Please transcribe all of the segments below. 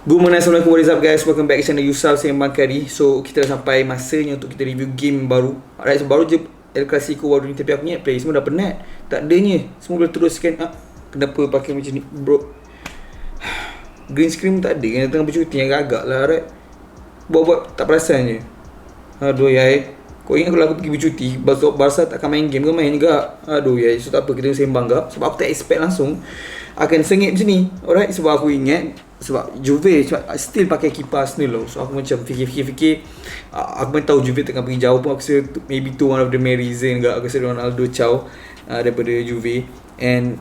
Good morning, Assalamualaikum, what is up guys, welcome back to channel Yusuf Sembang Kari. So kita dah sampai masanya untuk kita review game baru. Alright, so baru je El Clasico baru ni, tapi aku ingat play semua dah penat. Tak adanya, semua boleh teruskan. Kenapa pakai macam ni bro? Green screen tak ada, yang tengah bercuti yang agak lah. Alright, buat-buat tak perasan je. Aduh yai, kau ingat kalau aku pergi bercuti, Barca tak akan main game, kau main juga. Aduh yai, so tak apa, kita sembang gak. Sebab aku tak expect langsung akan sengit macam ni. Alright, sebab aku ingat sebab Juve still pakai keeper Arsenal loh. So aku macam fikir aku pun tahu Juve tengah pergi jauh pun. Aku rasa maybe tu one of the main reason gak. Aku rasa Ronaldo caw daripada Juve. And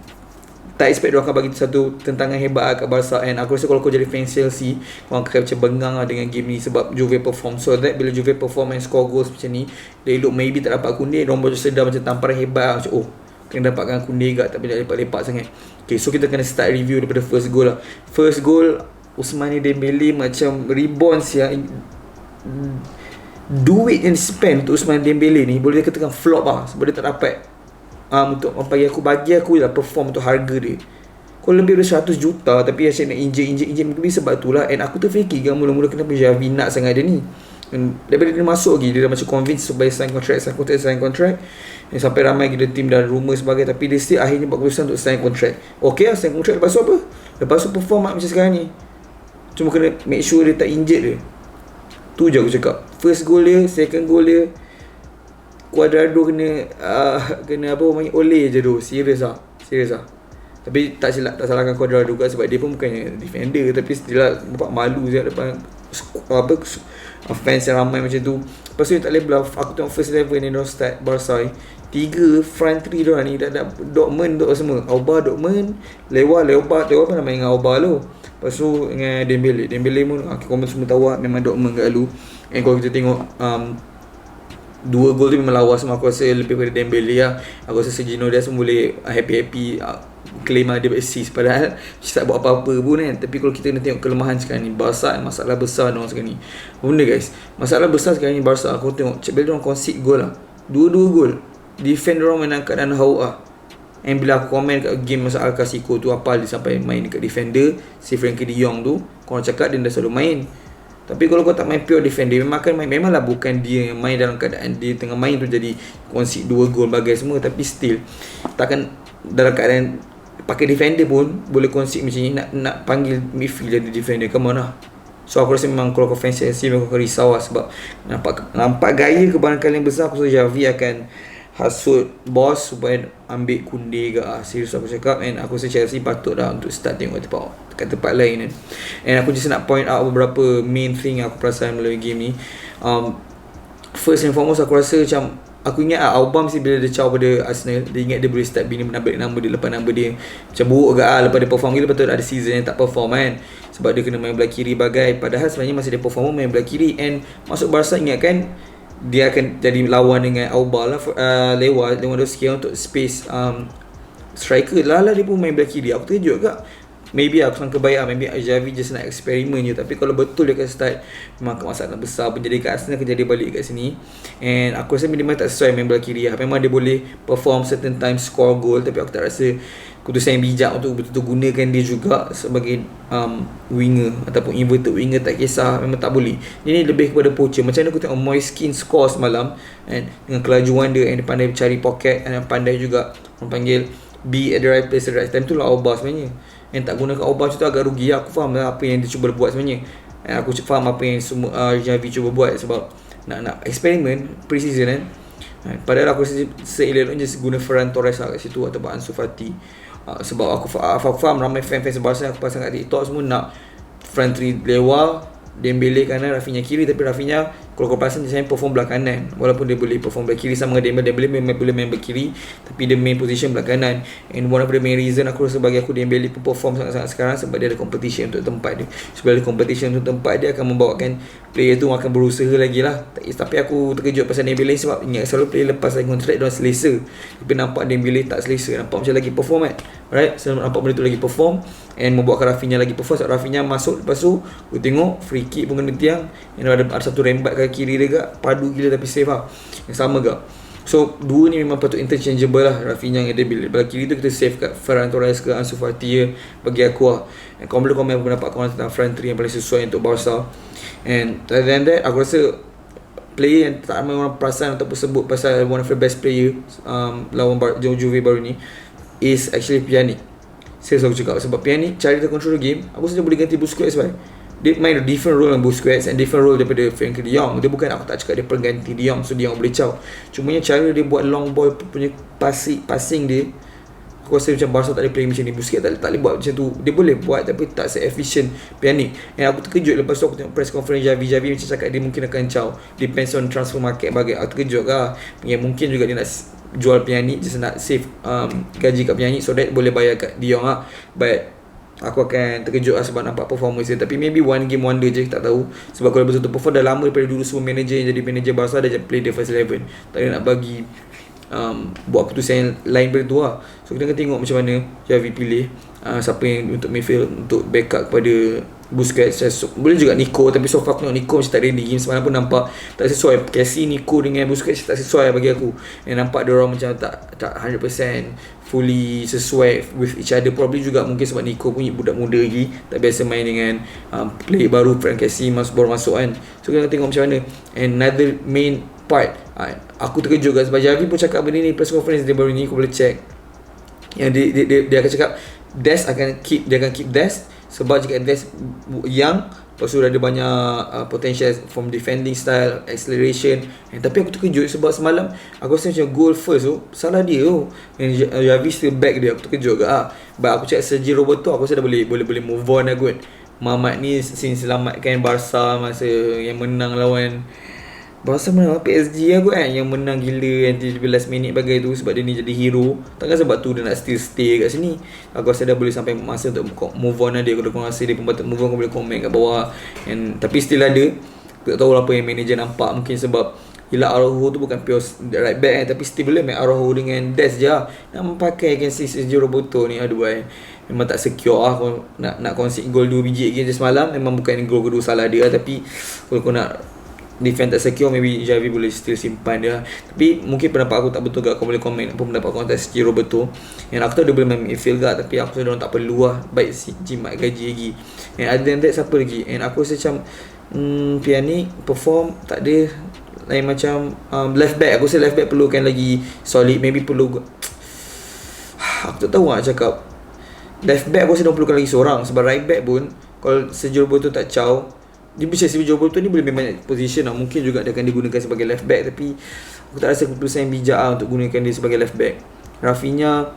tak expect dia akan bagi satu tentangan hebat kat Barca. And aku rasa kalau kau jadi fans Chelsea, kau akan macam bengang dengan game ni sebab Juve perform. So that bila Juve perform and score goals macam ni, they look maybe tak dapat kundi, diorang baru sedar macam tamparan hebat. Macam oh, kena dapatkan kundi kat, tapi dah lepak-lepak sangat. Okay, so kita kena start review daripada first goal lah. First goal, Ousmane Dembele macam reborn ya. Duit yang spend untuk Ousmane Dembele ni boleh dikatakan flop lah, sebab dia tak dapat untuk bagi aku lah perform untuk harga dia. Kau lebih dari 100 juta tapi asyik nak injek mungkin sebab tu lah. And aku terfikir kan mula-mula kenapa Xavi nak sangat dia ni. Dan daripada dia masuk lagi, dia dah macam convince supaya sign contract. Dan sampai ramai kita tim dan rumour sebagai, tapi dia still akhirnya buat keputusan untuk sign contract. Okay lah, sign contract, lepas tu apa? Lepas tu perform macam sekarang ni. Cuma kena make sure dia tak injured dia. Tu je aku cakap. First goal dia, second goal dia, Cuadrado kena apa orang panggil oleh je tu. Serius lah. Tapi tak salahkan Cuadrado juga, sebab dia pun bukannya defender, tapi still lah nampak malu je depan fans yang ramai macam tu. Lepas tu tak boleh bluff. Aku tengok first level ni diorang start Barca 3 front 3 diorang ni dah ada Dortmund tu semua. Auba, Dortmund, Lewa apa nama dengan Auba tu. Lepas tu dengan Dembele pun komen semua tahu lah, memang Dortmund kat lalu. And kalau kita tengok 2 gol tu memang lawas semua. Aku rasa lebih pada Dembele lah. Aku rasa Sergino dia semua boleh happy claim dia assist, padahal tak buat apa-apa pun kan. Tapi kalau kita nak tengok kelemahan sekarang ni, Barca masalah besar diorang sekarang ni. Benda guys, masalah besar sekarang ni Barca, aku tengok bila diorang concede gol lah, 2 gol, defend diorang main keadaan hauk lah. And bila aku komen kat game masa El Clasico tu, apa dia sampai main dekat defender si Frankie de Jong tu, korang cakap dia dah selalu main. Tapi kalau kau tak main pure defender, memang akan main. Memanglah bukan dia yang main dalam keadaan dia tengah main tu jadi concede 2 gol bagai semua, tapi still takkan dalam keadaan pakai defender pun boleh concede macam ni. Nak panggil midfield jadi defender, come on lah. So aku rasa memang kalau kau fans Chelsea memang kau risau lah, sebab nampak gaya kebarangkalian besar. Aku rasa Xavi akan hasut bos supaya ambil kunde ke serius aku cakap. And aku rasa Chelsea patut dah untuk start tengok kat tempat lain kan. And aku just nak point out beberapa main thing aku perasan melalui game ni. First and foremost, aku rasa macam aku ingat Auba mesti bila dia caw pada Arsenal, dia ingat dia boleh start bina menambah nama dia, lepas nama dia macam buruk agak lepas dia perform gila. Lepas tu ada season yang tak perform kan, sebab dia kena main belah kiri bagai. Padahal sebenarnya masa dia perform main belah kiri. And masuk Barca, ingat kan dia akan jadi lawan dengan Auba lah, Lewandowski untuk space striker lah dia pun main belah kiri. Aku terkejut agak. Maybe aku sangka baik maybe Xavi just nak eksperimen je. Tapi kalau betul dia akan start, memang masalah besar penjadi kat Arsenal akan jadi balik kat sini. And aku rasa memang tak sesuai main belah kiri lah. Memang dia boleh perform certain time score goal, tapi aku tak rasa keputusan yang bijak untuk betul-betul gunakan dia juga sebagai winger ataupun inverted winger, tak kisah, memang tak boleh. Ini lebih kepada poacher. Macam mana aku tengok Moise Kean score semalam, and dengan kelajuan dia, and dia pandai cari pocket, and pandai juga orang panggil be at the right place at the right time. Tu lah Auba sebenarnya. Yang tak gunakan Auba tu agak rugi. Aku faham lah apa yang dia cuba buat sebenarnya. Aku faham apa yang semua Xavi cuba buat, sebab nak eksperimen pre-season kan. Padahal aku rasa seelok-eloknya guna Ferran Torres lah kat situ ataupun Ansu Fati. Sebab aku faham ramai fan-fans Barca aku pasang kat TikTok semua nak front three Lewa, Dembele kanan, Rafinha kiri. Tapi Rafinha kalau kau perasan dia perform belah kanan, walaupun dia boleh perform belah kiri sama dengan Dembele boleh main belah kiri, tapi dia main position belah kanan. And one of the main reason aku rasa bagi aku Dembele perform sangat-sangat sekarang, sebab dia ada competition untuk tempat dia. Sebab ada competition untuk tempat dia akan membawakan player tu akan berusaha lagi lah. Tapi aku terkejut pasal Dembele, sebab ingat selalu player lepas lagi kontrak dia selesa, tapi nampak Dembele tak selesa, nampak macam lagi perform kan. Alright, selalu nampak benda tu lagi perform and membuatkan Rafinha lagi perform. Sebab Rafinha masuk, lepas tu aku tengok free kick pun kena tiang, and ada satu rembat kat kiri dia gak padu gila, tapi save lah yang sama gak. So dua ni memang patut interchangeable lah, Rafinha dengan Dembele. Belah kiri tu kita save kat Ferran Torres ke Ansu Fati ya, bagi aku lah. And korang boleh komen pendapat korang tentang front 3 yang paling sesuai untuk Barca. And other than that, aku rasa player yang tak ramai orang perasan ataupun sebut pasal one of the best player lawan Juve baru ni is actually Pjanic. Saya selalu cakap sebab Pjanic cara dia control game, aku saja boleh ganti Busquets sebab dia main a different role dengan Busquets and different role daripada Frenkie de Jong. Dia bukan, aku tak cakap dia pengganti de Jong so De Jong boleh caw. Cumanya cara dia buat long ball punya passing dia, aku rasa macam Barca tak ada play macam ni. Busquets tak boleh buat macam tu. Dia boleh buat tapi tak se-efficient Pjanic. And aku terkejut lepas tu aku tengok press conference Javi macam cakap dia mungkin akan caw. Depends on transfer market bagi. Aku terkejut lah. Ya, mungkin juga dia nak jual Pjanic, just nak save gaji kat Pjanic so that boleh bayar kat De Jong lah. But aku akan terkejut lah sebab nampak performance dia. Tapi maybe one game wonder je, tak tahu. Sebab kalau betul-betul perform dah lama daripada dulu semua manager yang jadi manager Barca dah play the first 11. Tak ada nak bagi buat keputusan yang lain daripada tu lah. So kita akan tengok macam mana Javi pilih siapa yang untuk midfield untuk backup kepada Busquets. Boleh juga Nico, tapi so far aku tengok Nico macam tak ready. Game semalam pun nampak tak sesuai. Casey, Nico dengan Busquets tak sesuai bagi aku. Yang nampak diorang macam tak 100% fully sesuai with each other. Probably juga mungkin sebab Nico punya budak muda lagi, tak biasa main dengan player baru. Frank Casey baru masuk kan. So kita akan tengok macam mana. And another main part, aku terkejut sebab Javi pun cakap benda ni press conference dia baru ni, aku boleh check yang dia akan cakap Dest akan keep Dest sebab jika Dest young, lepas tu ada banyak potential from defending style, acceleration. Tapi aku terkejut sebab semalam aku rasa macam goal first tu salah dia tu, and Javi still back dia. Aku terkejut ke but aku cakap Sergio Roberto aku rasa dah boleh move on lah kot. Mamat ni since selamatkan Barca masa yang menang lawan Barca menang PSG lah kot kan, yang menang gila yang 17 minit bagai tu, sebab dia ni jadi hero. Takkan sebab tu dia nak still stay kat sini. Aku rasa dah boleh sampai masa untuk move on lah dia. Kalau korang rasa dia pun patut move on, kau boleh komen kat bawah. Tapi still ada, aku tak tahu apa yang manager nampak. Mungkin sebab yelah Araujo tu bukan pure right back kan, tapi still boleh main Araujo dengan Dest je lah. Nak pakai kan si Sergio Roberto ni, aduh memang tak secure lah. Kau nak concede gol 2 biji game semalam, memang bukan gol kedua salah dia. Tapi kalau kau nak defend tak secure, maybe Javi boleh still simpan dia. Tapi mungkin pendapat aku tak betul gak. Kau boleh komen apa pendapat kau tentang Sergio Roberto. Yang aku tahu dia boleh main midfield gak, tapi aku rasa diorang tak perlu lah, baik si jimat gaji lagi. And other than that, siapa lagi? And aku rasa macam Pjanic perform tak ada lain macam left back. Aku rasa left back perlukan lagi solid. Maybe perlu aku tak tahu nak cakap. Left back aku rasa diorang perlukan lagi seorang. Sebab right back pun kalau Sergio Roberto tak caw, dia bisa Sergio Roberto ni boleh main banyak position lah. Mungkin juga dia akan digunakan sebagai left back, tapi aku tak rasa keputusan yang bijak lah untuk gunakan dia sebagai left back. Rafinha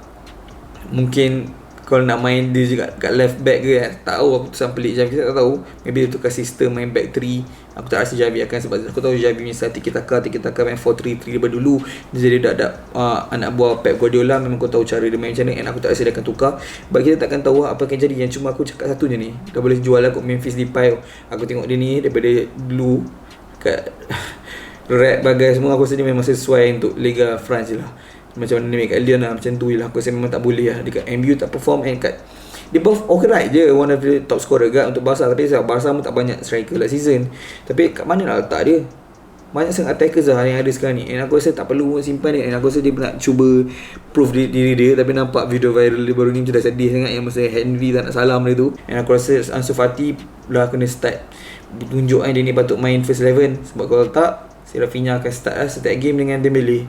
mungkin kalau nak main dia juga kat left back ke, tak tahu. Aku keputusan pelik Javi, tak tahu. Maybe dia tukar sistem main back 3. Aku tak rasa Javi akan, sebab aku tahu Javi punya style tiki-taka main 4-3-3 daripada dulu. Dia jadi dak anak buah Pep Guardiola. Memang kau tahu cara dia main macam mana, and aku tak rasa dia akan tukar. Sebab kita takkan tahu apa akan jadi. Yang cuma aku cakap satu je ni, dah boleh jual lah kot Memphis Depay. Aku tengok dia ni daripada dulu kat rap bagai semua, aku rasa dia memang sesuai untuk Liga France je lah. Macam mana kat Lyon lah, macam tu je lah. Aku rasa memang tak boleh lah. Dekat MU tak perform, and kat dia both alright je, one of the top scorer kat untuk Barca. Tapi sebab Barca pun tak banyak striker last season. Tapi kat mana nak letak dia? Banyak sangat attackers lah yang ada sekarang ni, and aku rasa tak perlu simpan dia. And aku rasa dia nak cuba prove diri dia. Tapi nampak video viral dia baru ni macam dah sedih sangat, yang masa Henry tak nak salam dia tu. And aku rasa Ansu Fati dah kena start tunjukkan dia ni patut main first 11. Sebab kalau tak, si Rafinha akan start lah setiap game dengan Dembele.